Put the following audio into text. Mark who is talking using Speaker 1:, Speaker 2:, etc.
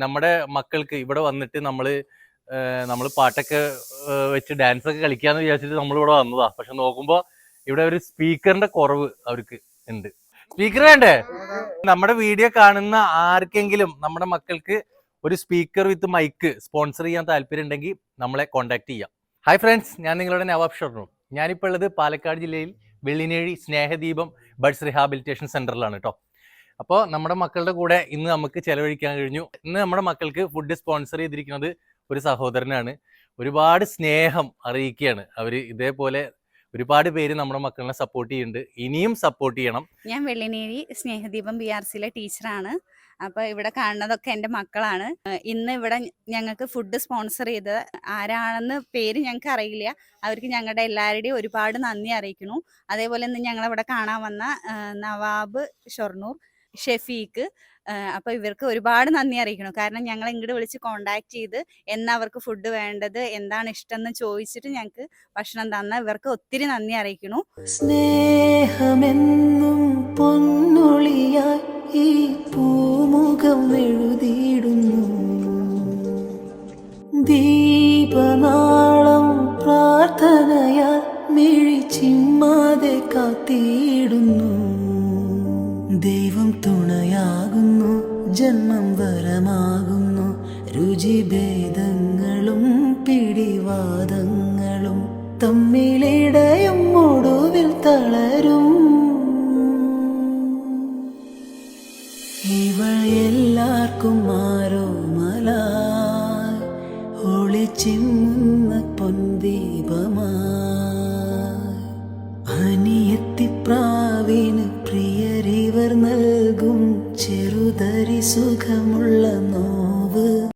Speaker 1: നമ്മുടെ മക്കൾക്ക് ഇവിടെ വന്നിട്ട് നമ്മൾ പാട്ടൊക്കെ വെച്ച് ഡാൻസ് ഒക്കെ കളിക്കാന്ന് വിചാരിച്ചിട്ട് നമ്മളിവിടെ വന്നതാ. പക്ഷെ നോക്കുമ്പോ ഇവിടെ ഒരു സ്പീക്കറിന്റെ കുറവ് അവർക്ക് ഉണ്ട്. സ്പീക്കർ വേണ്ടേ? നമ്മുടെ വീഡിയോ കാണുന്ന ആർക്കെങ്കിലും നമ്മുടെ മക്കൾക്ക് ഒരു സ്പീക്കർ വിത്ത് മൈക്ക് സ്പോൺസർ ചെയ്യാൻ താല്പര്യം ഉണ്ടെങ്കിൽ നമ്മളെ കോൺടാക്ട് ചെയ്യാം. ഹായ് ഫ്രണ്ട്സ്, ഞാൻ നിങ്ങളുടെ നവാബ് ഷൊർണൂർ. ഞാനിപ്പോൾ ഉള്ളത് പാലക്കാട് ജില്ലയിൽ വെള്ളിനേഴി സ്നേഹദീപം ബഡ്സ് റിഹാബിലിറ്റേഷൻ സെന്ററിലാണ് കേട്ടോ. അപ്പോൾ നമ്മുടെ മക്കളുടെ കൂടെ ഇന്ന് നമുക്ക് ചെലവഴിക്കാൻ കഴിഞ്ഞു. ഇന്ന് നമ്മുടെ മക്കൾക്ക് ഫുഡ് സ്പോൺസർ ചെയ്തിരിക്കുന്നത് ഒരു സഹോദരനാണ്. ഒരുപാട് സ്നേഹം അറിയിക്കുകയാണ് അവര്. ഇതേപോലെ ഒരുപാട് പേര് നമ്മുടെ മക്കളെ സപ്പോർട്ട് ചെയ്യുന്നുണ്ട്. ഇനിയും സപ്പോർട്ട് ചെയ്യണം.
Speaker 2: ഞാൻ വെള്ളിനേഴി സ്നേഹദീപം BRCയിലെ ടീച്ചറാണ്. അപ്പോൾ ഇവിടെ കാണുന്നതൊക്കെ എൻ്റെ മക്കളാണ്. ഇന്ന് ഇവിടെ ഞങ്ങൾക്ക് ഫുഡ് സ്പോൺസർ ചെയ്ത് ആരാണെന്ന് പേര് ഞങ്ങൾക്ക് അറിയില്ല. അവർക്ക് ഞങ്ങളുടെ എല്ലാവരുടെയും ഒരുപാട് നന്ദി അറിയിക്കുന്നു. അതേപോലെ ഇന്ന് ഞങ്ങളിവിടെ കാണാൻ വന്ന നവാബ് ഷൊർണൂർ, ഷെഫീഖ്, അപ്പോൾ ഇവർക്ക് ഒരുപാട് നന്ദി അറിയിക്കണം. കാരണം ഞങ്ങൾ ഇങ്ങോട്ട് വിളിച്ച് കോണ്ടാക്ട് ചെയ്ത് എന്നാ അവർക്ക് ഫുഡ് വേണ്ടത്, എന്താണ് ഇഷ്ടം എന്ന് ചോദിച്ചിട്ട് ഞങ്ങൾക്ക് ഭക്ഷണം തന്ന ഇവർക്ക് ഒത്തിരി നന്ദി അറിയിക്കുന്നു.
Speaker 3: സ്നേഹമെന്നും പൊന്നൊളിയായി ഈ പൂമുഖം എഴുതിയിടുന്നു, ദീപനാളം പ്രാർത്ഥനയാൽ മിഴി ചിമ്മാതെ കാത്തിടുന്നു. ദൈവം തുണയാകുന്നു, ജന്മം വരമാകുന്നു, രുചിഭേദങ്ങളും പിടിവാദങ്ങളും തമ്മിലിടയും ഒടുവിൽ തളരും. ഇവൾ എല്ലാവർക്കും ആരോ മല ഒളിച്ചിം